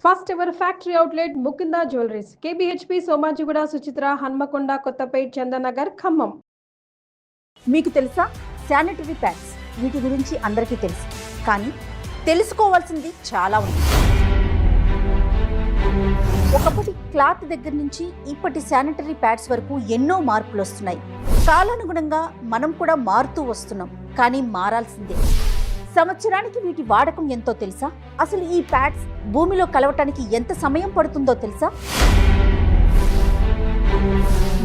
First ever factory outlet Mukunda jewelleries KBHP Somajiguda Suchitra Hanamkonda Kothapet Chandanagar Khammam. మీకు తెలుసా sanitary pads వీటి గురించి అందరికీ తెలుసు, కానీ తెలుసుకోవాల్సింది చాలా ఉంది. ఒకప్పటి క్లాత్ దగ్గర నుంచి ఇప్పటి శానిటరీ ప్యాడ్స్ వరకు ఎన్నో మార్పులు వస్తున్నాయి. కాలానుగుణంగా మనం కూడా మారుతూ వస్తున్నాం, కానీ మారాల్సిందే. సంవత్సరానికి వీటి వాడకం ఎంతో తెలుసా? అసలు ఈ ప్యాడ్స్ భూమిలో కలవటానికి ఎంత సమయం పడుతుందో తెలుసా?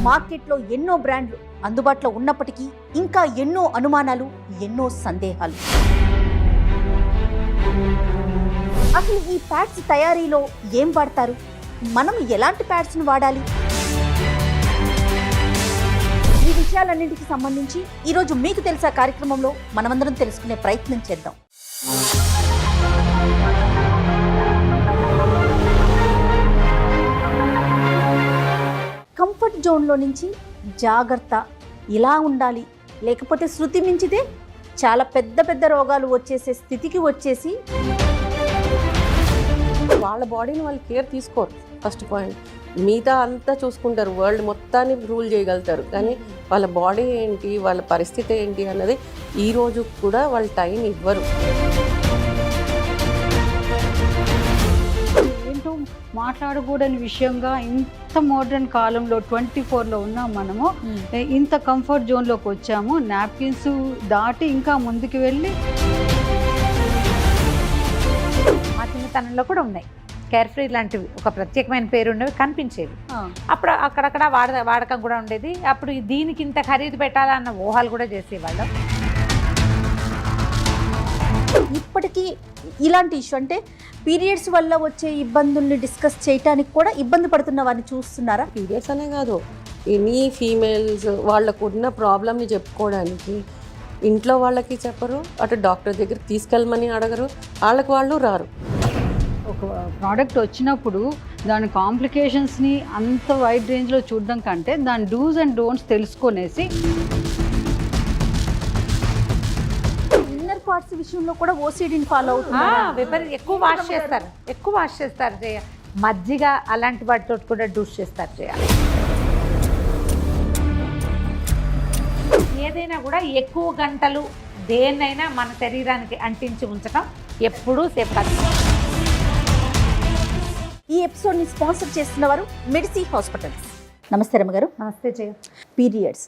మార్కెట్లో ఎన్నో బ్రాండ్లు అందుబాటులో ఉన్నప్పటికీ ఇంకా ఎన్నో అనుమానాలు, ఎన్నో సందేహాలు. అసలు ఈ ప్యాడ్స్ తయారీలో ఏం వాడతారు? మనం ఎలాంటి ప్యాడ్స్ను వాడాలి? ఈ విషయాలన్నింటికి సంబంధించి ఈరోజు మీకు తెలుసా కార్యక్రమంలో మనమందరం తెలుసుకునే ప్రయత్నం చేద్దాం. కంఫర్ట్ జోన్లో నుంచి జాగ్రత్త, ఇలా ఉండాలి, లేకపోతే శృతి మించితే చాలా పెద్ద పెద్ద రోగాలు వచ్చేసే స్థితికి వచ్చేసి వాళ్ళ బాడీని వాళ్ళు కేర్ తీసుకోరు. ఫస్ట్ పాయింట్, మిగతా అంతా చూసుకుంటారు, వరల్డ్ మొత్తాన్ని రూల్ చేయగలుగుతారు, కానీ వాళ్ళ బాడీ ఏంటి, వాళ్ళ పరిస్థితి ఏంటి అన్నది ఈ రోజు కూడా వాళ్ళు టైం ఇవ్వరు. ఏంటో మాట్లాడకూడని విషయంగా ఇంత మోడర్న్ కాలంలో 24లో ఉన్నాం మనము. ఇంత కంఫర్ట్ జోన్లోకి వచ్చాము. నాప్కిన్స్ దాటి ఇంకా ముందుకు వెళ్ళి మా చిన్నతనంలో కూడా ఉన్నాయి కేర్ఫ్రీ లాంటివి, ఒక ప్రత్యేకమైన పేరు ఉన్నవి కనిపించేవి. అప్పుడు అక్కడక్కడ వాడకం కూడా ఉండేది. అప్పుడు దీనికి ఇంత ఖరీదు పెట్టాలన్న ఊహలు కూడా చేసేవాళ్ళం. ఇప్పటికీ ఇలాంటి ఇష్యూ అంటే పీరియడ్స్ వల్ల వచ్చే ఇబ్బందుల్ని డిస్కస్ చేయడానికి కూడా ఇబ్బంది పడుతున్న వారిని చూస్తున్నారా? పీరియడ్స్ అనే కాదు, ఎనీ ఫీమేల్స్ వాళ్ళకు ఉన్న ప్రాబ్లమ్ని చెప్పుకోవడానికి ఇంట్లో వాళ్ళకి చెప్పరు, అటు డాక్టర్ దగ్గరికి తీసుకెళ్ళమని అడగరు, వాళ్ళకి వాళ్ళు రారు. ఒక ప్రోడక్ట్ వచ్చినప్పుడు దాని కాంప్లికేషన్స్ని అంత వైడ్ రేంజ్లో చూడడం కంటే దాని డూస్ అండ్ డోంట్స్ తెలుసుకొనేసి ఇన్నర్ పార్ట్స్ విషయంలో కూడా ఓసిడిని ఫాలో అవుతున్నారు. ఎక్కువ వాష్ చేస్తారు మజ్జిగ అలాంటి వాటితో కూడా డూస్ చేస్తారు చేయాలి. ఏదైనా కూడా ఎక్కువ గంటలు దేన్నైనా మన శరీరానికి అంటించి ఉంచడం ఎప్పుడూ సేఫ్ కాదు. ఈ ఎపిసోడ్ని స్పాన్సర్ చేస్తున్న వారు మెడిసి హాస్పిటల్స్. నమస్తే రమ్మ గారు. నమస్తే జయ. పీరియడ్స్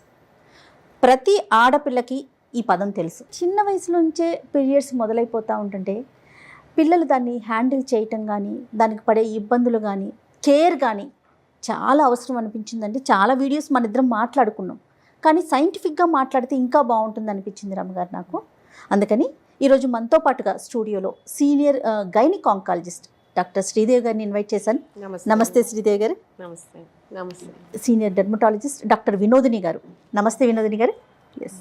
ప్రతి ఆడపిల్లకి ఈ పదం తెలుసు. చిన్న వయసు నుంచే పీరియడ్స్ మొదలైపోతూ ఉంటుంటే పిల్లలు దాన్ని హ్యాండిల్ చేయటం కానీ, దానికి పడే ఇబ్బందులు కానీ, కేర్ కానీ చాలా అవసరం అనిపించిందండి. చాలా వీడియోస్ మన ఇద్దరం మాట్లాడుకున్నాం, కానీ సైంటిఫిక్గా మాట్లాడితే ఇంకా బాగుంటుంది అనిపించింది రమ్మగారు నాకు. అందుకని ఈరోజు మనతో పాటుగా స్టూడియోలో senior gynaec oncologist doctor Sridevi గారిని ఇన్వైట్ చేశాను. నమస్తే శ్రీదేవి గారు. నమస్తే. నమస్తే. సీనియర్ డెర్మటాలజిస్ట్ డాక్టర్ వినోదిని గారు. నమస్తే వినోదిని గారు. ఎస్,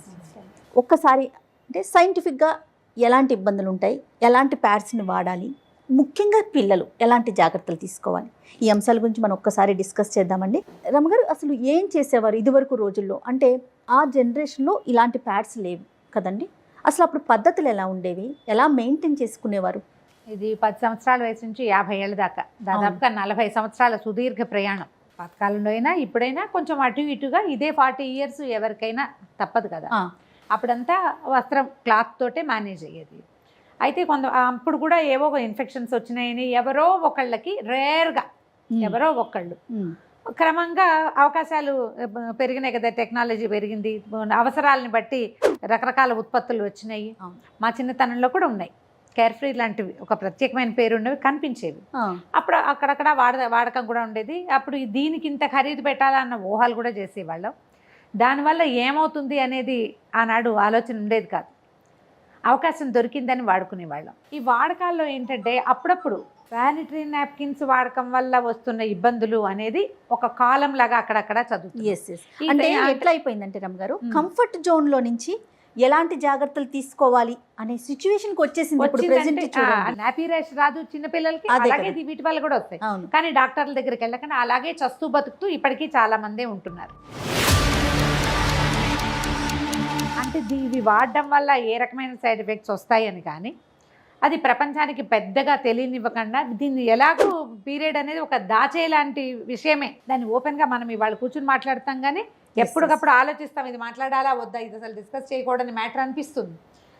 ఒక్కసారి అంటే సైంటిఫిక్గా ఎలాంటి ఇబ్బందులు ఉంటాయి, ఎలాంటి ప్యాడ్స్ని వాడాలి, ముఖ్యంగా పిల్లలు ఎలాంటి జాగ్రత్తలు తీసుకోవాలి, ఈ అంశాల గురించి మనం ఒక్కసారి డిస్కస్ చేద్దామండి. రమ్మగారు, అసలు ఏం చేసేవారు ఇదివరకు రోజుల్లో? అంటే ఆ జనరేషన్లో ఇలాంటి ప్యాడ్స్ లేవు కదండి. అసలు అప్పుడు పద్ధతులు ఎలా ఉండేవి, ఎలా మెయింటైన్ చేసుకునేవారు? ఇది 10 సంవత్సరాల వయసు నుంచి 50 ఏళ్ళ దాకా, దాదాపుగా 40 సంవత్సరాల సుదీర్ఘ ప్రయాణం. పాతకాలంలో అయినా ఇప్పుడైనా కొంచెం అటు ఇటుగా ఇదే 40 ఇయర్స్ ఎవరికైనా తప్పదు కదా. అప్పుడంతా వస్త్రం క్లాత్ తోటే మేనేజ్ అయ్యేది. అయితే అప్పుడు కూడా ఏవో ఇన్ఫెక్షన్స్ వచ్చినాయని ఎవరో ఒకళ్ళకి రేర్గా ఎవరో ఒకళ్ళు, క్రమంగా అవకాశాలు పెరిగినాయి కదా, టెక్నాలజీ పెరిగింది, అవసరాలని బట్టి రకరకాల ఉత్పత్తులు వచ్చినాయి. మా చిన్నతనంలో కూడా ఉన్నాయి కేర్ఫ్రీ లాంటివి, ఒక ప్రత్యేకమైన పేరు ఉన్నవి కనిపించేవి. అప్పుడు అక్కడక్కడ వాడకం కూడా ఉండేది. అప్పుడు దీనికి ఇంత ఖరీదు పెట్టాలన్న ఊహలు కూడా చేసేవాళ్ళం. దానివల్ల ఏమవుతుంది అనేది ఆనాడు ఆలోచన ఉండేది కాదు. అవకాశం దొరికిందని వాడుకునేవాళ్ళం. ఈ వాడకాల్లో ఏంటంటే అప్పుడప్పుడు శానిటరీ నాప్కిన్స్ వాడకం వల్ల వస్తున్న ఇబ్బందులు అనేది ఒక కాలం లాగా అక్కడక్కడ చదువుతుంది. అంటే ఎట్లా అయిపోయిందంటే రమ్మగారు, కంఫర్ట్ జోన్లో నుంచి ఎలాంటి జాగ్రత్తలు తీసుకోవాలి అనే సిచ్యువేషన్కి వచ్చేసింది. ఇప్పుడు ప్రెజెంట్ నాపీ ర్యాష్ రాదు చిన్నపిల్లలకి, అలాగే వీటి వల్ల కూడా వస్తాయి. కానీ డాక్టర్ల దగ్గరికి వెళ్ళకుండా అలాగే చస్తూ బతుకుతూ ఇప్పటికీ చాలా మందే ఉంటున్నారు. అంటే ఇవి వాడడం వల్ల ఏ రకమైన సైడ్ ఎఫెక్ట్స్ వస్తాయని కానీ అది ప్రపంచానికి పెద్దగా తెలియనివ్వకుండా దీన్ని ఎలాగో పీరియడ్ అనేది ఒక దాచే లాంటి విషయమే. దాన్ని ఓపెన్గా మనం ఇవాళ కూర్చుని మాట్లాడతాం కానీ ఎప్పటికప్పుడు ఆలోచిస్తాం ఇది మాట్లాడాలా వద్దా, ఇది అసలు డిస్కస్ చేయకూడని మ్యాటర్ అనిపిస్తుంది.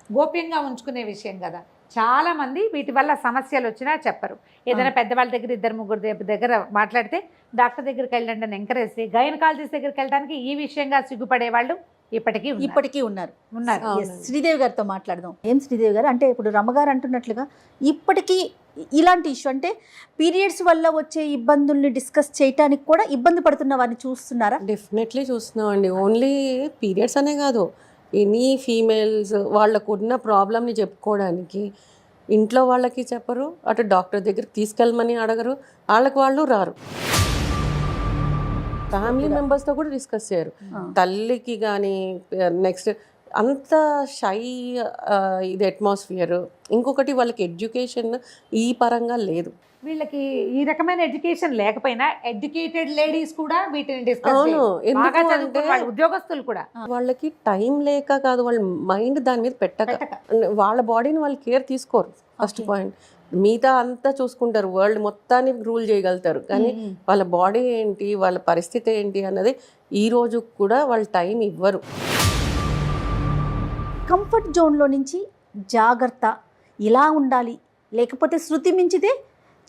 గోప్యంగా ఉంచుకునే విషయం కదా. చాలామంది వీటి వల్ల సమస్యలు వచ్చినా చెప్పరు. ఏదైనా పెద్దవాళ్ళ దగ్గర 2-3 దగ్గర మాట్లాడితే డాక్టర్ దగ్గరికి వెళ్ళండి అని ఎంకరేజ్ చేసి గైనకాలజిస్ట్ దగ్గరికి వెళ్ళడానికి ఈ విషయంగా సిగ్గుపడే వాళ్ళు ఇప్పటికీ ఉన్నారు. ఉన్నారు. శ్రీదేవి గారితో మాట్లాడదాం. ఏం శ్రీదేవి గారు, అంటే ఇప్పుడు రమ్మగారు అంటున్నట్లుగా ఇప్పటికీ ఇలాంటి ఇష్యూ అంటే పీరియడ్స్ వల్ల వచ్చే ఇబ్బందుల్ని డిస్కస్ చేయడానికి కూడా ఇబ్బంది పడుతున్న వారిని చూస్తున్నారా? డెఫినెట్లీ చూస్తున్నామండి. ఓన్లీ పీరియడ్స్ అనే కాదు, ఎనీ ఫీమేల్స్ వాళ్ళకున్న ప్రాబ్లమ్ని చెప్పుకోవడానికి ఇంట్లో వాళ్ళకి చెప్పరు, అటు డాక్టర్ దగ్గరికి తీసుకెళ్ళమని అడగరు, వాళ్ళకి వాళ్ళు రారు, ఫ్యామిలీ మెంబర్స్తో కూడా డిస్కస్ చేయరు. తల్లికి కానీ నెక్స్ట్ అంత షై ఇది అట్మాస్ఫియర్. ఇంకొకటి వాళ్ళకి ఎడ్యుకేషన్ ఈ పరంగా లేదు. వీళ్ళకి ఈ రకమైన ఎడ్యుకేషన్ లేకపోయినా ఎడ్యుకేటెడ్ లేడీస్ కూడా వీటిని డిస్కస్ అవును, ఎందుకు అంటే ఉద్యోగస్తులు కూడా వాళ్ళకి టైం లేక కాదు, వాళ్ళ మైండ్ దాని మీద పెట్టక వాళ్ళ బాడీని వాళ్ళు కేర్ తీసుకోరు. First point. మిగతా అంతా చూసుకుంటారు, వరల్డ్ మొత్తాన్ని రూల్ చేయగలుగుతారు, కానీ వాళ్ళ బాడీ ఏంటి, వాళ్ళ పరిస్థితి ఏంటి అన్నది ఈ రోజు కూడా వాళ్ళు టైం ఇవ్వరు. కంఫర్ట్ జోన్లో నుంచి జాగ్రత్త ఇలా ఉండాలి, లేకపోతే శృతి మించితే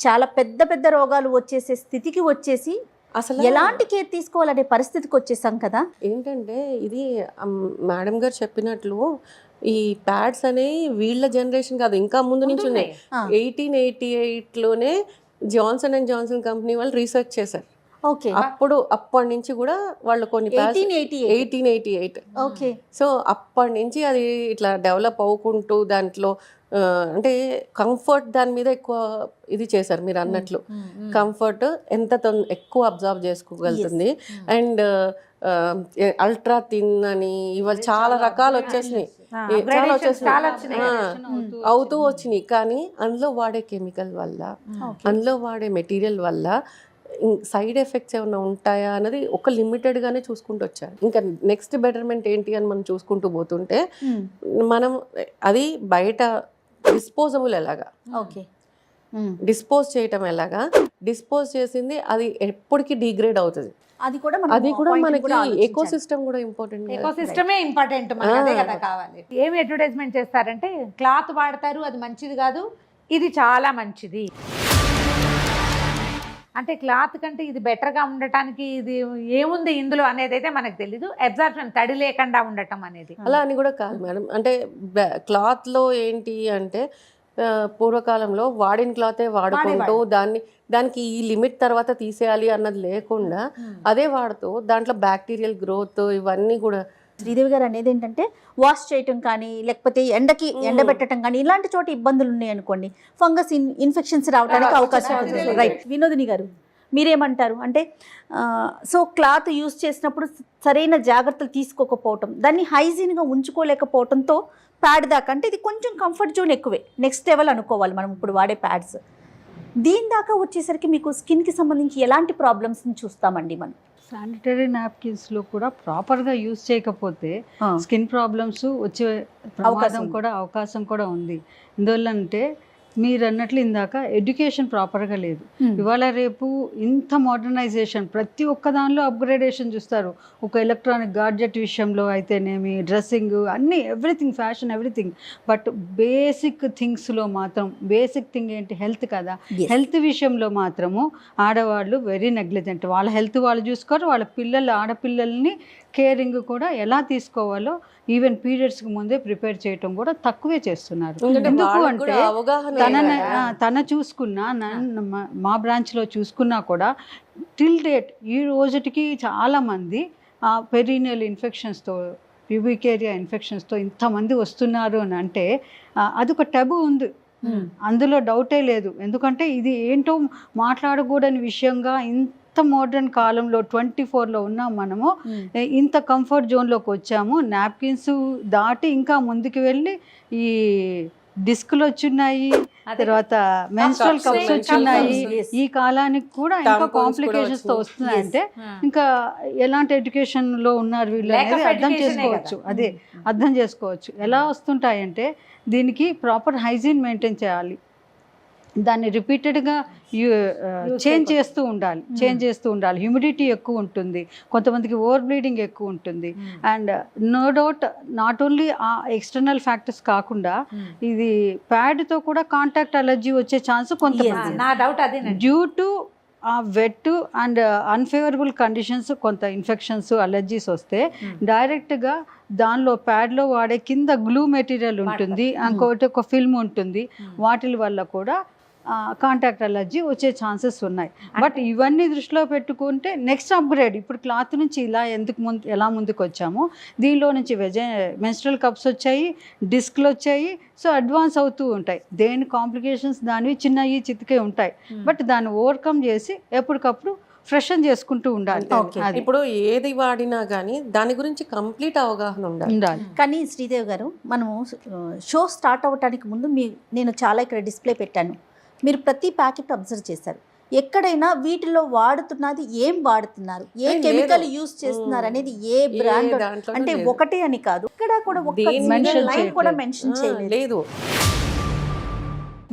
చాలా పెద్ద పెద్ద రోగాలు వచ్చేసే స్థితికి వచ్చేసి అసలు ఎలాంటి కేర్ తీసుకోవాలనే పరిస్థితికి వచ్చేసాం కదా. ఏంటంటే ఇది మేడం గారు చెప్పినట్లు ఈ ప్యాడ్స్ అనేవి వీళ్ళ జనరేషన్ కాదు, ఇంకా ముందు నుంచి ఉన్నాయి. 1888లోనే జాన్సన్ అండ్ జాన్సన్ కంపెనీ వాళ్ళు రీసెర్చ్ చేశారు. ఓకే, అప్పటి నుంచి కూడా వాళ్ళు కొన్ని 1888. ఓకే, సో అప్పటి నుంచి అది ఇట్లా డెవలప్ అవ్వుకుంటూ దాంట్లో అంటే కంఫర్ట్ దాని మీద ఎక్కువ ఇది చేశారు. మీరు అన్నట్లు కంఫర్ట్ ఎంత ఎక్కువ అబ్జర్వ్ చేసుకోగలుగుతుంది, అండ్ అల్ట్రా థిన్ అని ఇవాళ చాలా రకాలు వచ్చేసినాయి, అవుతూ వచ్చినాయి. కానీ అందులో వాడే కెమికల్ వల్ల, అందులో వాడే మెటీరియల్ వల్ల సైడ్ ఎఫెక్ట్స్ ఏమైనా ఉంటాయా అన్నది ఒక లిమిటెడ్గానే చూసుకుంటూ వచ్చారు. ఇంకా నెక్స్ట్ బెటర్మెంట్ ఏంటి అని మనం చూసుకుంటూ పోతుంటే మనం అది బయట డిస్పోజబుల్ ఎలాగా, ఓకే, డిస్పోజ్ చేయటం ఎలాగా, డిస్పోజ్ చేసింది అది ఎప్పటికీ డిగ్రేడ్ అవుతుంది. అది కూడా మనకి ఎకోసిస్టమ్ కూడా ఇంపార్టెంట్. ఎకోసిస్టమే ఇంపార్టెంట్, అదే కదా కావాలి. ఏమి అడ్వర్టైజ్మెంట్ చేస్తారంటే క్లాత్ వాడతారు, అది మంచిది కాదు, ఇది చాలా మంచిది అంటే క్లాత్ కంటే ఇది బెటర్గా ఉండటానికి ఇది ఏముంది ఇందులో అనేది అయితే మనకు తెలీదు. అబ్జార్ప్షన్ తడి లేకుండా ఉండటం అనేది అలా అని కూడా కాదు మేడం. అంటే క్లాత్లో ఏంటి అంటే పూర్వకాలంలో వాడిన క్లాతే వాడుకుంటూ దానికి ఈ లిమిట్ తర్వాత తీసేయాలి అన్నది లేకుండా అదే వాడుతూ దాంట్లో బ్యాక్టీరియల్ గ్రోత్ ఇవన్నీ కూడా. శ్రీదేవి గారు అనేది ఏంటంటే వాష్ చేయటం కానీ లేకపోతే ఎండబెట్టడం కానీ ఇలాంటి చోట ఇబ్బందులు ఉన్నాయి అనుకోండి, ఫంగస్ ఇన్ఫెక్షన్స్ రావడానికి అవకాశం ఉంది. రైట్, వినోదిని గారు మీరేమంటారు? అంటే సో క్లాత్ యూజ్ చేసినప్పుడు సరైన జాగ్రత్తలు తీసుకోకపోవటం, దాన్ని హైజీన్గా ఉంచుకోలేకపోవడంతో ప్యాడ్ దాకా, అంటే ఇది కొంచెం కంఫర్ట్ జోన్ ఎక్కువే, నెక్స్ట్ లెవెల్ అనుకోవాలి మనం ఇప్పుడు వాడే ప్యాడ్స్. దీని దాకా వచ్చేసరికి మీకు స్కిన్కి సంబంధించి ఎలాంటి ప్రాబ్లమ్స్ని చూస్తామండి మనం? శానిటరీ నాప్కిన్స్లో కూడా ప్రాపర్గా యూజ్ చేయకపోతే స్కిన్ ప్రాబ్లమ్స్ వచ్చే అవకాశం కూడా ఉంది. ఎందువల్లంటే మీరు అన్నట్లు ఇందాక ఎడ్యుకేషన్ ప్రాపర్గా లేదు. ఇవాళ రేపు ఇంత మోడర్నైజేషన్, ప్రతి ఒక్క దానిలో అప్గ్రేడేషన్ చూస్తారు. ఒక ఎలక్ట్రానిక్ గాడ్జెట్ విషయంలో అయితేనేమి, డ్రెస్సింగ్, అన్నీ, everything, fashion, everything. But basic థింగ్స్లో మాత్రం, బేసిక్ థింగ్ ఏంటి? హెల్త్ కదా. హెల్త్ విషయంలో మాత్రము ఆడవాళ్ళు వెరీ నెగ్లిజెంట్. వాళ్ళ హెల్త్ వాళ్ళు చూసుకోరు, వాళ్ళ ఆడపిల్లల్ని కేరింగ్ కూడా ఎలా తీసుకోవాలో ఈవెన్ పీరియడ్స్కి ముందే ప్రిపేర్ చేయటం కూడా తక్కువే చేస్తున్నారు. ఎందుకు అంటే తన చూసుకున్నా, మా బ్రాంచ్లో చూసుకున్నా కూడా టిల్ డేట్ ఈ రోజుటికి చాలామంది పెరీనియల్ ఇన్ఫెక్షన్స్తో, ప్యూబిక్ ఏరియా ఇన్ఫెక్షన్స్తో ఇంతమంది వస్తున్నారు అని అంటే అదొక టబు ఉంది, అందులో డౌటే లేదు. ఎందుకంటే ఇది ఏంటో మాట్లాడకూడని విషయంగా ఇంత మోడర్న్ కాలంలో 24లో ఉన్నాం మనము. ఇంత కంఫర్ట్ జోన్లోకి వచ్చాము. నాప్కిన్స్ దాటి ఇంకా ముందుకు వెళ్ళి ఈ డిస్కులు వచ్చున్నాయి, తర్వాత మెన్స్ట్రల్ Cups, కప్స్ వచ్చినాయి. Yes. ఈ కాలానికి కూడా ఇంకా Tampons కూడా కాంప్లికేషన్స్ తో వస్తున్నాయి అంటే ఇంకా ఎలాంటి ఎడ్యుకేషన్ లో ఉన్నారు వీళ్ళు Lack of అనేది అర్థం education ఏ చేసుకోవచ్చు. కదా. అదే అర్థం చేసుకోవచ్చు. ఎలా వస్తుంటాయంటే దీనికి ప్రాపర్ హైజీన్ మెయింటైన్ చేయాలి, దాన్ని రిపీటెడ్గా చేంజ్ చేస్తూ ఉండాలి. హ్యూమిడిటీ ఎక్కువ ఉంటుంది, కొంతమందికి ఓవర్ బ్లీడింగ్ ఎక్కువ ఉంటుంది. And no doubt not only ఆ ఎక్స్టర్నల్ ఫ్యాక్టర్స్ కాకుండా ఇది ప్యాడ్తో కూడా కాంటాక్ట్ అలర్జీ వచ్చే ఛాన్స్ కొంతమంది నా డౌట్ అదేనండి. డ్యూ టు ఆ వెట్ అండ్ అన్ఫేవరబుల్ కండిషన్స్, కొంత ఇన్ఫెక్షన్స్, అలర్జీస్ వస్తే డైరెక్ట్గా దానిలో ప్యాడ్లో వాడే కింద గ్లూ మెటీరియల్ ఉంటుంది, ఇంకొకటి ఒక ఫిల్మ్ ఉంటుంది, వాటి వల్ల కూడా కాంటాక్ట్ అలర్జీ వచ్చే ఛాన్సెస్ ఉన్నాయి. బట్ ఇవన్నీ దృష్టిలో పెట్టుకుంటే నెక్స్ట్ అప్గ్రేడ్ ఇప్పుడు క్లాత్ నుంచి ఎలా ముందుకు వచ్చామో దీనిలో నుంచి మెన్స్ట్రల్ కప్స్ వచ్చాయి, డిస్క్లు వచ్చాయి. సో అడ్వాన్స్ అవుతూ ఉంటాయి. దేని కాంప్లికేషన్స్ దానివి చిన్నవి చితికే ఉంటాయి. బట్ దాన్ని ఓవర్కమ్ చేసి ఎప్పటికప్పుడు ఫ్రెషన్ చేసుకుంటూ ఉండాలి. అది ఇప్పుడు ఏది వాడినా కానీ దాని గురించి కంప్లీట్ అవగాహన ఉండాలి. కానీ శ్రీదేవి గారు, మనము షో స్టార్ట్ అవ్వటానికి ముందు నేను చాలా ఇక్కడ డిస్ప్లే పెట్టాను, మీరు ప్రతి ప్యాకెట్ అబ్జర్వ్ చేశారు. ఎక్కడైనా వీటిలో వాడుతున్నది ఏం వాడుతున్నారు, ఏ కెమికల్ యూజ్ చేస్తున్నారు అనేది ఏ బ్రాండ్ అంటే ఒకటే అని కాదు, ఇక్కడ కూడా కూడా మెన్షన్ చేయలేదు.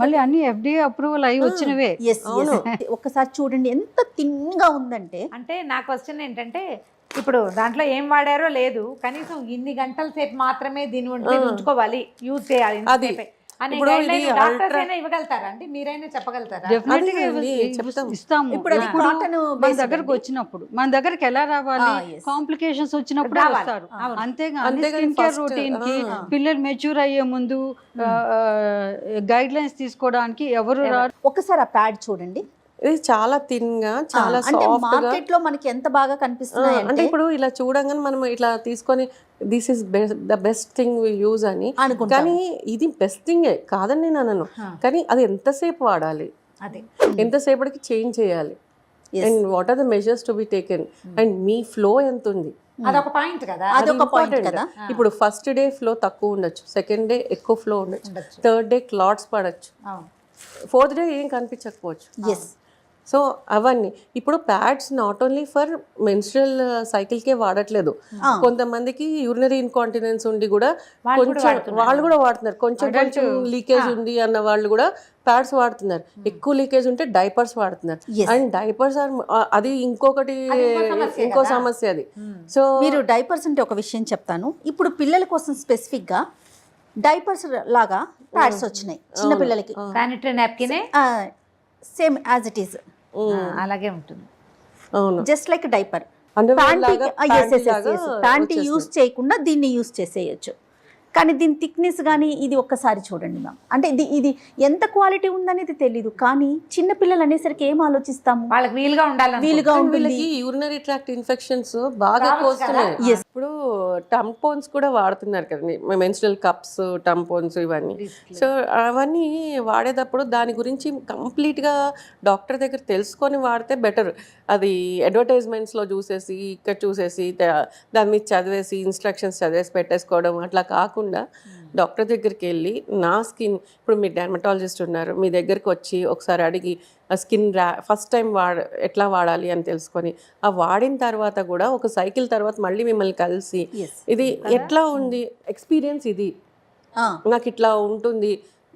మళ్ళీ అన్ని FDA అప్రూవల్ అయ్యి వచ్చినవే. ఒక్కసారి చూడండి ఎంత థిన్గా ఉందంటే. అంటే నా క్వశ్చన్ ఏంటంటే, ఇప్పుడు దాంట్లో ఏం వాడారో లేదు, కనీసం ఇన్ని గంటల సేపు మాత్రమే దీని ఉంచుకోవాలి, యూజ్ చేయాలి ఇవ్వగలుగుతారా అండి? మీరైనా చెప్పగలుగుతారా? ఇస్తాము. ఇప్పుడు మన దగ్గరకు వచ్చినప్పుడు, మన దగ్గరికి ఎలా రావాలి, కాంప్లికేషన్స్ వచ్చినప్పుడు వస్తారు. అంతేగాని స్కిన్ కేర్ రొటీన్ కి పిల్లలు మెచ్యూర్ అయ్యే ముందు గైడ్ లైన్స్ తీసుకోవడానికి ఎవరు రారు. ఒకసారి ఆ ప్యాడ్ చూడండి, ఇది చాలా థిన్ గా, చాలా సాఫ్ట్ గా. మార్కెట్ లో మనకి ఎంత బాగా కనిపిస్తున్నాయి అంటే ఇప్పుడు ఇలా చూడంగానే మనం ఇట్లా తీసుకొని this is the best thing we use అని, కానీ ఇది బెస్ట్ థింగే కాదని నేను అనను, కానీ అది ఎంతసేపు వాడాలి, ఎంతసేపటికి చేంజ్ చేయాలి, and what are the measures to be taken, and మీ ఫ్లో ఎంత ఉంది అదొక పాయింట్ కదా. అదొక పాయింట్ కదా. ఇప్పుడు ఫస్ట్ డే ఫ్లో తక్కువ ఉండొచ్చు, సెకండ్ డే ఎక్కువ ఫ్లో ఉండొచ్చు, థర్డ్ డే క్లాట్స్ పడచ్చు, ఫోర్త్ డే ఏం కనిపించకపోవచ్చు. సో అవన్నీ ఇప్పుడు pads not only for menstrual సైకిల్కే వాడట్లేదు, కొంతమందికి యూరినరీ ఇన్కాంటినెన్స్ ఉండి కూడా కొంచెం వాళ్ళు కూడా వాడుతున్నారు, కొంచెం లీకేజ్ ఉంది అన్న వాళ్ళు కూడా ప్యాడ్స్ వాడుతున్నారు, ఎక్కువ లీకేజ్ ఉంటే డైపర్స్ వాడుతున్నారు. అండ్ డైపర్స్ అది ఇంకో సమస్య అది. సో మీరు డైపర్స్ అంటే ఒక విషయం చెప్తాను. ఇప్పుడు పిల్లల కోసం స్పెసిఫిక్ గా డైపర్స్ లాగా ప్యాడ్స్ వచ్చినాయి చిన్న పిల్లలకి, sanitary napkin same as it is అలాగే ఉంటుంది, just like diaper. Panty use చేయకుండా దీన్ని యూజ్ చేసేయచ్చు. కానీ దీని థిక్నెస్ కానీ ఇది ఒక్కసారి చూడండి మ్యామ్. అంటే ఇది ఎంత క్వాలిటీ ఉందనేది తెలీదు, కానీ చిన్న పిల్లలు అనేసరికి ఏం ఆలోచిస్తాము, వాళ్ళకి వీలుగా ఉండాలి. యూరినరీ ట్రాక్ట్ ఇన్ఫెక్షన్స్ బాగా వస్తున్నాయి. ఇప్పుడు టంపోన్స్ కూడా వాడుతున్నారు కదండి, మెన్స్ట్రల్ కప్స్, టంపోన్స్ ఇవన్నీ. సో అవన్నీ వాడేటప్పుడు దాని గురించి కంప్లీట్గా డాక్టర్ దగ్గర తెలుసుకొని వాడితే బెటర్. అది అడ్వర్టైజ్మెంట్స్లో చూసేసి ఇక్కడ చూసేసి దాని మీద చదివేసి ఇన్స్ట్రక్షన్స్ చదివేసి పెట్టేసుకోవడం అట్లా కాకుండా డాక్టర్ దగ్గరికి వెళ్ళి నా స్కిన్, ఇప్పుడు మీ డెర్మటాలజిస్ట్ ఉన్నారు, మీ దగ్గరికి వచ్చి ఒకసారి అడిగి ఆ స్కిన్ ఫస్ట్ టైం ఎట్లా వాడాలి అని తెలుసుకొని ఆ వాడిన తర్వాత కూడా ఒక సైకిల్ తర్వాత మళ్ళీ మిమ్మల్ని కలిసి ఇది ఎట్లా ఉంది ఎక్స్పీరియన్స్, ఇది నాకు ఇట్లా ఉంటుంది,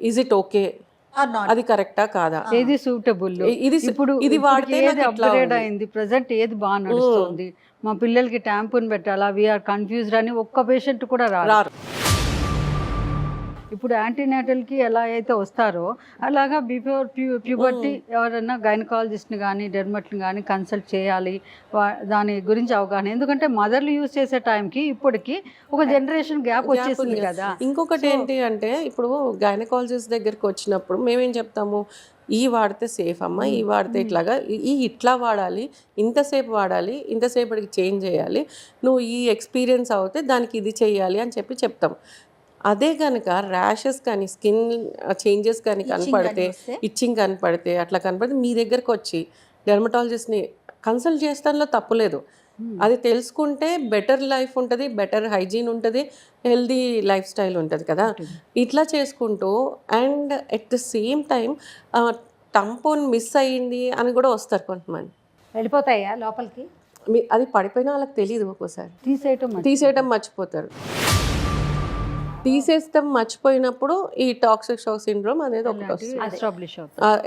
ఈజ్ ఇట్ ఓకే, అది కరెక్టా కాదా, ఏది సూటబుల్, ఇది వాడితే అప్గ్రేడ్ అయింది, ప్రెసెంట్ ఏది బాగా నడుస్తుంది, మా పిల్లలకి ట్యాంపూన్ పెట్టాలా, వీఆర్ కన్ఫ్యూజ్డ్ అని ఒక్క పేషెంట్ కూడా రారు. ఇప్పుడు యాంటీనేటల్కి ఎలా అయితే వస్తారో అలాగా బిఫోర్ ప్యూబర్టీ ఎవరైనా గైనకాలజిస్ట్ని కానీ డెర్మట్ని కానీ కన్సల్ట్ చేయాలి, దాని గురించి అవగాహన. ఎందుకంటే మదర్లు యూజ్ చేసే టైంకి ఇప్పటికి ఒక జనరేషన్ గ్యాప్ వచ్చేసింది కదా. ఇంకొకటి ఏంటి అంటే ఇప్పుడు గైనకాలజిస్ట్ దగ్గరికి వచ్చినప్పుడు మేమేం చెప్తాము, ఈ వాడితే సేఫ్ అమ్మ, ఈ వాడితే ఇట్లాగా, ఇట్లా వాడాలి, ఇంతసేపు వాడాలి, ఇంతసేపటికి చేంజ్ చేయాలి, నువ్వు ఈ ఎక్స్పీరియన్స్ అవుతే దానికి ఇది చేయాలి అని చెప్తాం. అదే కనుక ర్యాషెస్ కానీ స్కిన్ చేంజెస్ కానీ కనపడితే, ఇచ్చింగ్ కనపడితే, అట్లా కనపడితే మీ దగ్గరకు వచ్చి డెర్మటాలజిస్ట్ని కన్సల్ట్ చేస్తానిలో తప్పులేదు, అది తెలుసుకుంటే బెటర్ లైఫ్ ఉంటుంది, బెటర్ హైజీన్ ఉంటుంది, హెల్దీ లైఫ్ స్టైల్ ఉంటుంది కదా. ఇట్లా చేసుకుంటూ and at the same time tampon miss అయ్యింది అని కూడా వస్తారు కొంతమంది. వెళ్ళిపోతాయా లోపలికి? అది పడిపోయినా వాళ్ళకి తెలియదు, ఒక్కోసారి తీసేయటం మర్చిపోతారు. తీసేస్తాం మర్చిపోయినప్పుడు ఈ టాక్సిక్ షాక్ సిండ్రోమ్ అనేది ఒకటి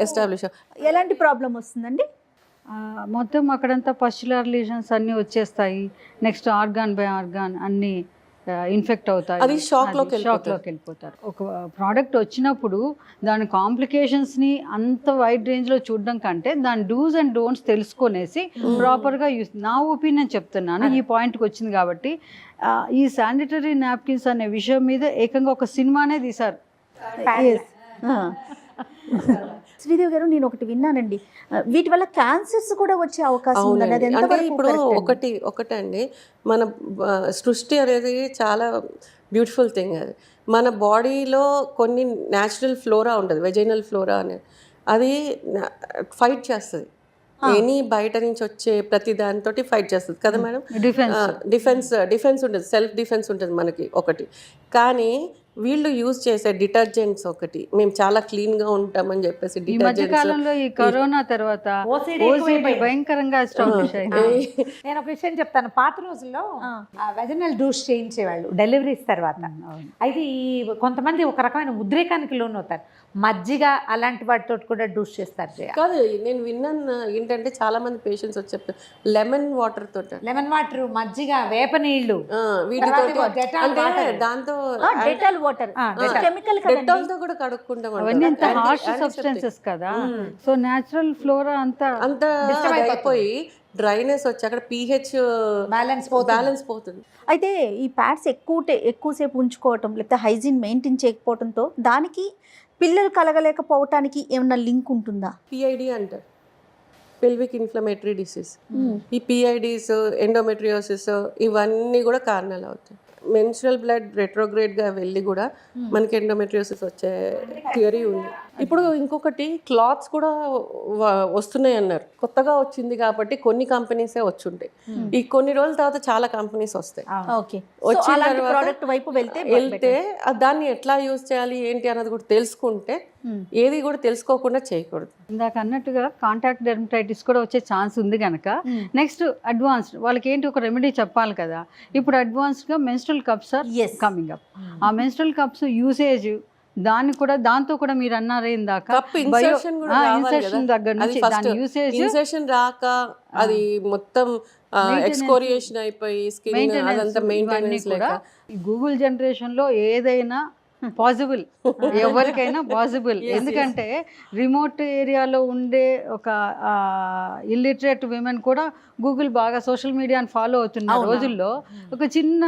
ఎస్టాబ్లిష్. ఎలాంటి ప్రాబ్లం వస్తుందండి? మొత్తం అక్కడంతా పస్చులర్ లీజన్స్ అన్నీ వచ్చేస్తాయి. నెక్స్ట్ ఆర్గాన్ బై ఆర్గాన్ అన్నీ ఇన్ఫెక్ట్ అవుతాయి. అది షాక్లోకి వెళ్ళిపోతారు. ఒక ప్రోడక్ట్ వచ్చినప్పుడు దాని కాంప్లికేషన్స్ని అంత వైడ్ రేంజ్లో చూడడం కంటే దాని డూస్ అండ్ డోంట్స్ తెలుసుకొనేసి ప్రాపర్గా యూస్, నా ఒపీనియన్ చెప్తున్నాను, ఈ పాయింట్కి వచ్చింది కాబట్టి. ఈ శానిటరీ నాప్కిన్స్ అనే విషయం మీద ఏకంగా ఒక సినిమానే తీశారు. శ్రీదేవి గారు, నేను ఒకటి విన్నానండి, వీటి వల్ల క్యాన్సర్స్ కూడా వచ్చే అవకాశం ఉంది. అంటే ఇప్పుడు ఒకటండి, మన సృష్టి అనేది చాలా బ్యూటిఫుల్ థింగ్. అది మన బాడీలో కొన్ని న్యాచురల్ ఫ్లోరా ఉంటుంది, వెజైనల్ ఫ్లోరా అనేది, అది ఫైట్ చేస్తుంది. ఎనీ బయట నుంచి వచ్చే ప్రతి దానితో ఫైట్ చేస్తుంది కదా మేడం. డిఫెన్స్ ఉంటుంది, సెల్ఫ్ డిఫెన్స్ ఉంటుంది మనకి ఒకటి. కానీ వీళ్ళు యూజ్ చేసే డిటర్జెంట్స్ ఒకటి, మేము చాలా క్లీన్ గా ఉంటామని చెప్పేసి ఈ మధ్య కాలంలో ఈ కరోనా తర్వాత భయంకరంగా ఎస్టాబ్లిష్ అయింది. నేను ఒక విషయం చెప్తాను. పాత రోజుల్లో వెజనల్ డూస్ చేయించేవాళ్ళు డెలివరీస్ తర్వాత. అయితే ఈ కొంతమంది ఒక రకమైన ఉద్రేకానికి లోనవుతారు. మజ్జిగ అలాంటి వాటితో కూడా డూస్ చేస్తారు. కాదు, నేను విన్నాను ఏంటంటే చాలా మంది పేషెంట్స్ వచ్చి చెప్తారు లెమన్ వాటర్ తోట, లెమన్ వాటర్, మజ్జిగ, వేప నీళ్లు, దాంతో కెమికల్ తో కూడా కడుక్కుంటాం. అవన్నీ అంత హార్ష్ సబ్స్టెన్సెస్ కదా. సో న్యాచురల్ ఫ్లోరా అంతా అయిపోయి డ్రైనెస్ వచ్చి అక్కడ pH బ్యాలెన్స్ పోతుంది. అయితే ఈ ప్యాడ్స్ ఎక్కువసేపు ఉంచుకోవటం లేకపోతే హైజీన్ మెయింటైన్ చేయకపోవడంతో దానికి పిల్లలు కలగలేకపోవటానికి ఏమన్నా లింక్ ఉంటుందా? PID అంటారు, పెల్విక్ ఇన్ఫ్లమేటరీ డిసీజ్. ఈ PIDs, ఎండోమెట్రియోసిస్ ఇవన్నీ కూడా కారణాలు అవుతాయి. మెన్స్ట్రల్ బ్లడ్ రెట్రోగ్రేడ్గా వెళ్ళి కూడా మనకి ఎండోమెట్రియోసిస్ వచ్చే థియరీ ఉంది. ఇప్పుడు ఇంకొకటి క్లాత్స్ కూడా వస్తున్నాయి అన్నారు, కొత్తగా వచ్చింది కాబట్టి కొన్ని కంపెనీసే వచ్చుంటాయి. ఈ కొన్ని రోజుల తర్వాత చాలా కంపెనీస్ వస్తాయి. వచ్చిన తర్వాత వైపు వెళ్తే దాన్ని ఎట్లా యూజ్ చేయాలి ఏంటి అన్నది కూడా తెలుసుకుంటే, ఏది కూడా తెలుసుకోకుండా చేయకూడదు. ఇందాక అన్నట్టుగా కాంటాక్ట్ డెర్మటైటిస్ కూడా వచ్చే ఛాన్స్ ఉంది కనుక నెక్స్ట్ అడ్వాన్స్డ్ వాళ్ళకి ఏంటి ఒక రెమెడీ చెప్పాలి కదా. ఇప్పుడు అడ్వాన్స్డ్గా menstrual cups are coming up. ఆ మెన్స్ట్రల్ కప్స్ యూసేజ్ దాంతో కూడా మీరు అన్నారే ఇందాక, ఇన్సెర్షన్ దగ్గర నుంచి దాని ఇన్సెర్షన్ రాక అది మొత్తం ఎక్స్కోరియేషన్ అయిపోయి స్కిన్ అదంతా మెయింటెనెన్స్ లేక. గూగుల్ జనరేషన్ లో ఏదైనా పాసిబుల్, ఎవరికైనా పాసిబుల్. ఎందుకంటే రిమోట్ ఏరియాలో ఉండే ఒక ఇల్లిటరేట్ విమెన్ కూడా గూగుల్ బాగా సోషల్ మీడియాని ఫాలో అవుతున్న రోజుల్లో ఒక చిన్న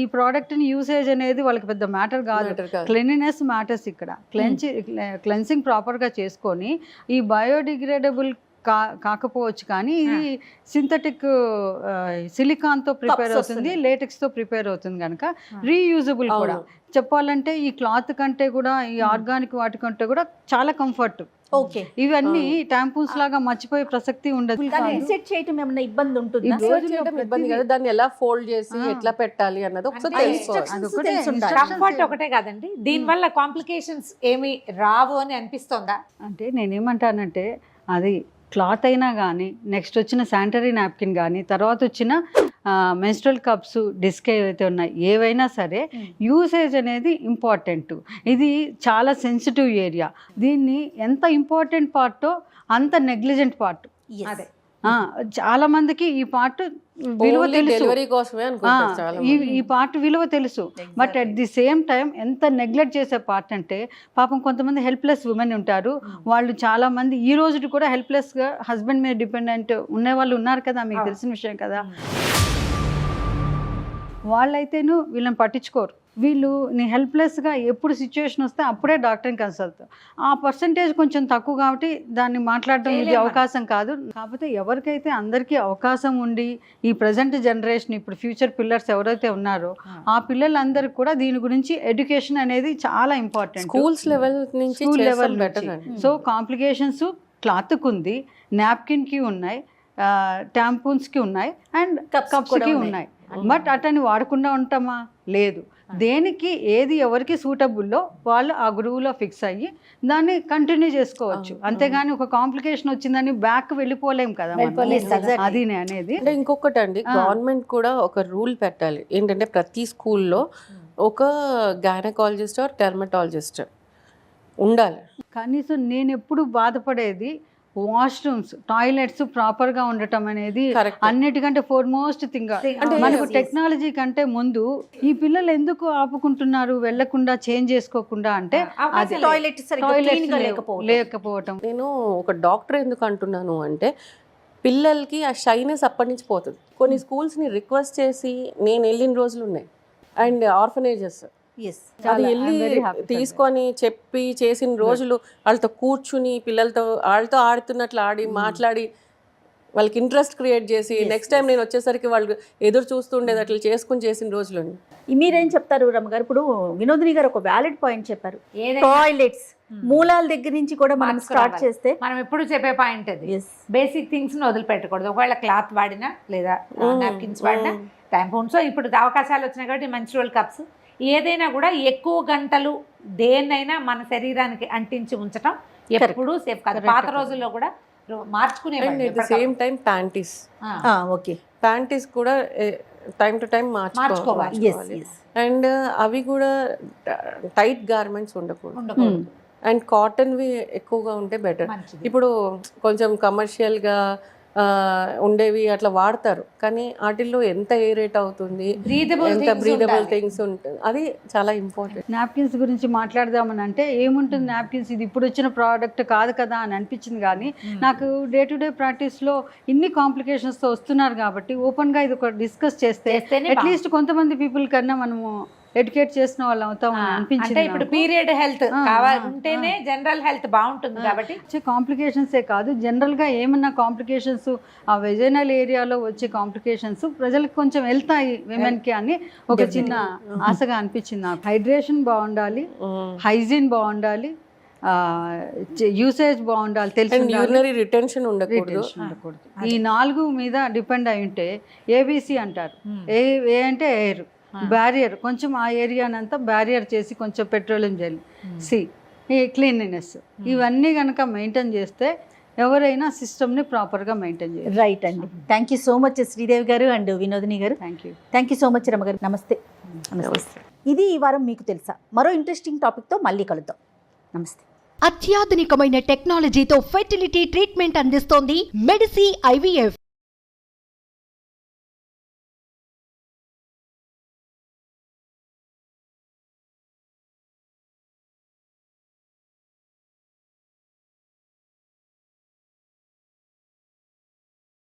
ఈ ప్రోడక్ట్ని యూసేజ్ అనేది వాళ్ళకి పెద్ద మ్యాటర్ కాదు. క్లీనినెస్ మ్యాటర్స్ ఇక్కడ. క్లెన్సింగ్ ప్రాపర్గా చేసుకొని ఈ బయోడిగ్రేడబుల్ కాకపోవచ్చు కానీ ఇది సింథటిక్ సిలికాన్తో ప్రిపేర్ అవుతుంది, లేటెక్స్తో ప్రిపేర్ అవుతుంది కనుక రీయూజబుల్ కూడా. చెప్పాలంటే ఈ క్లాత్ కంటే కూడా ఈ ఆర్గానిక్ వాటి కంటే కూడా చాలా కంఫర్ట్. ఇవన్నీ టాంపూన్స్ లాగా మర్చిపోయే ప్రసక్తి ఉండదు. ఇబ్బంది ఉంటుంది, ఇబ్బంది కదా. దాన్ని ఎలా ఫోల్డ్ చేసి ఎట్లా పెట్టాలి అన్నది ఒకసారి కంఫర్ట్ ఒకటే కాదండి, దీనివల్ల కాంప్లికేషన్స్ ఏమి రావు అని అనిపిస్తుందా? అంటే నేనేమంటానంటే అది క్లాత్ అయినా కానీ, నెక్స్ట్ వచ్చిన శానిటరీ నాప్కిన్ కానీ, తర్వాత వచ్చిన మెన్స్ట్రల్ కప్స్, డిస్క్ ఏవైతే ఉన్నాయి ఏవైనా సరే యూసేజ్ అనేది ఇంపార్టెంట్. ఇది చాలా సెన్సిటివ్ ఏరియా. దీన్ని ఎంత ఇంపార్టెంట్ పార్టో అంత నెగ్లిజెంట్ పార్ట్. అదే చాలా మందికి ఈ పార్ట్ విలువ తెలుసు, ఈ పార్ట్ విలువ తెలుసు. But at the same time ఎంత నెగ్లెక్ట్ చేసే పార్ట్ అంటే, పాపం కొంతమంది హెల్ప్లెస్ ఉమెన్ ఉంటారు. వాళ్ళు చాలా మంది ఈ రోజు కూడా హెల్ప్లెస్గా హస్బెండ్ మీద డిపెండెంట్ ఉండే వాళ్ళు ఉన్నారు కదా, మీకు తెలిసిన విషయం కదా. వాళ్ళైతేను వీళ్ళని పట్టించుకోరు. వీళ్ళు నీ హెల్ప్లెస్గా ఎప్పుడు సిచ్యువేషన్ వస్తే అప్పుడే డాక్టర్ని కన్సల్ట్. ఆ పర్సంటేజ్ కొంచెం తక్కువ కాబట్టి దాన్ని మాట్లాడడం ఇది అవకాశం కాదు. కాకపోతే ఎవరికైతే అందరికీ అవకాశం ఉండి ఈ ప్రజెంట్ జనరేషన్ ఇప్పుడు ఫ్యూచర్ పిల్లర్స్ ఎవరైతే ఉన్నారో ఆ పిల్లలందరికీ కూడా దీని గురించి ఎడ్యుకేషన్ అనేది చాలా ఇంపార్టెంట్. స్కూల్ లెవెల్ నుంచి. సో కాంప్లికేషన్స్ క్లాత్కి ఉంది, నాప్కిన్కి ఉన్నాయి, టాంపూన్స్కి ఉన్నాయి అండ్ Cups కూడా కప్స్కి ఉన్నాయి. ఉన్నాయి. బట్ అటని వాడకుండా ఉంటామా? లేదు. దేనికి ఏది ఎవరికి సూటబుల్లో వాళ్ళు ఆ గురువులో ఫిక్స్ అయ్యి దాన్ని కంటిన్యూ చేసుకోవచ్చు. అంతేగాని ఒక కాంప్లికేషన్ వచ్చిందని బ్యాక్ వెళ్ళిపోలేం కదా మనం. వెళ్ళిపోలేం, exactly. అది అనేది. అంటే ఇంకొకటి అండి, గవర్నమెంట్ కూడా ఒక రూల్ పెట్టాలి. ఏంటంటే ప్రతి స్కూల్లో ఒక గైనకాలజిస్ట్ ఆర్ డెర్మటాలజిస్ట్ ఉండాలి. కనీసం నేను ఎప్పుడు బాధపడేది వాష్రూమ్స్, టాయిలెట్స్ ప్రాపర్గా ఉండటం అనేది Correct. అన్నిటికంటే ఫోర్మోస్ట్ థింగ్. అంటే మనకు yes. టెక్నాలజీ కంటే ముందు ఈ పిల్లలు ఎందుకు ఆపుకుంటున్నారు వెళ్లకుండా, చేంజ్ చేసుకోకుండా అంటే అది టాయిలెట్ సరిగ్గా clean టాయిలెట్స్ గా లేకపోవడం. లేకపోవటం. నేను ఒక డాక్టర్ ఎందుకు అంటున్నాను అంటే పిల్లలకి ఆ షైనెస్ అప్పటి నుంచి పోతుంది. కొన్ని స్కూల్స్ని రిక్వెస్ట్ చేసి నేను వెళ్ళిన రోజులు ఉన్నాయి. And orphanages Yes. అది వెళ్ళి తీసుకొని చెప్పి చేసిన రోజులు, వాళ్ళతో కూర్చుని పిల్లలతో వాళ్ళతో ఆడుతున్నట్లు ఆడి మాట్లాడి వాళ్ళకి ఇంట్రెస్ట్ క్రియేట్ చేసి నెక్స్ట్ టైం నేను వచ్చేసరికి వాళ్ళు ఎదురు చూస్తుండేది అట్లా చేసుకుని చేసిన రోజులు ఉన్నాయి. మీరేం చెప్తారు రమ్మగారు? ఇప్పుడు వినోదిని గారు ఒక వ్యాలిడ్ పాయింట్ చెప్పారు. ఏదైనా టాయిలెట్స్ మూలాల దగ్గర నుంచి కూడా మనం స్టార్ట్ మార్చుకురావాలి. చేస్తే మనం ఎప్పుడు చెప్పే పాయింట్ అది, Yes. బేసిక్ థింగ్స్ ని వదిలిపెట్టకూడదు. ఒకవేళ క్లాత్ వాడినా లేదా నాప్కిన్స్ వాడినా, టాంపూన్స్, ఇప్పుడు అవకాశాలు వచ్చినాయి కాబట్టి మెన్స్ట్రువల్ కప్స్, ఏదైనా కూడా ఎక్కువ గంటలు దేన్నైనా మన శరీరానికి అంటించి ఉంచటం ఎప్పుడూ సేఫ్ కాదు. పాత రోజుల్లో కూడా మార్చుకునే and at the same time panties okay, panties కూడా టైం టు టైం మార్చుకోవాలి. మార్చుకోవాలి. అండ్ అవి కూడా టైట్ గార్మెంట్స్ ఉండకూడదు. ఉండకూడదు. అండ్ కాటన్వి ఎక్కువగా ఉంటే బెటర్. మంచిది. ఇప్పుడు కొంచెం కమర్షియల్గా ఉండేవి అట్లా వాడతారు, కానీ వాటిల్లో ఎంత ఎయిరేట్ అవుతుంది, Breathable ఎంత things బ్రీదబుల్ ఉండాలి. థింగ్స్ ఉంటుంది, అది చాలా ఇంపార్టెంట్. నాప్కిన్స్ గురించి మాట్లాడదామని అంటే ఏముంటుంది, నాప్కిన్స్ ఇది ఇప్పుడు వచ్చిన ప్రోడక్ట్ కాదు కదా అని అనిపించింది. కానీ నాకు డే టు డే ప్రాక్టీస్లో ఇన్ని కాంప్లికేషన్స్తో వస్తున్నారు కాబట్టి ఓపెన్గా ఇది ఒక డిస్కస్ చేస్తే చేస్తేనే అట్లీస్ట్ కొంతమంది పీపుల్ కన్నా మనము ఎడ్యుకేట్ చేసిన వాళ్ళు అవుతామని అంటే అనిపించింది. ఇప్పుడు పీరియడ్ హెల్త్ ఉంటేనే జనరల్ హెల్త్ బాగుంటుంది కాబట్టి వచ్చే కాంప్లికేషన్సే కాదు, జనరల్గా ఏమన్నా కాంప్లికేషన్స్ ఆ వెజైనల్ ఏరియాలో వచ్చే కాంప్లికేషన్స్ ప్రజలకు కొంచెం వెళ్తాయి విమెన్కి అని ఒక చిన్న ఆశగా అనిపించింది నాకు. హైడ్రేషన్ బాగుండాలి, హైజీన్ బాగుండాలి, యూసేజ్ బాగుండాలి, తెలిసి యూరినరీ రిటెన్షన్ ఉండకూడదు. ఈ 4 మీద డిపెండ్ అయి ఉంటే ఏబీసీ అంటారు. ఏ అంటే ఎయిర్ బ్యారియర్, కొంచెం ఆ ఏరియానంతా బ్యారియర్ చేసి కొంచెం పెట్రోలియం జెల్, సి ఈ క్లీన్లీనెస్, ఇవన్నీ కనుక మెయింటైన్ చేస్తే ఎవరైనా సిస్టమ్ని ప్రాపర్గా మెయింటైన్ చేయాలి. రైట్ అండి. Thank you so much Sridevi గారు అండ్ వినోదిని గారు. థ్యాంక్ యూ సో మచ్ రమ్మ గారు. నమస్తే. నమస్తే. ఇది ఈ వారం మీకు తెలుసా. మరో ఇంట్రెస్టింగ్ టాపిక్తో మళ్ళీ కలుద్దాం. నమస్తే. అత్యాధునికమైన టెక్నాలజీతో ఫెర్టిలిటీ ట్రీట్మెంట్ అందిస్తోంది మెడిసి IVF.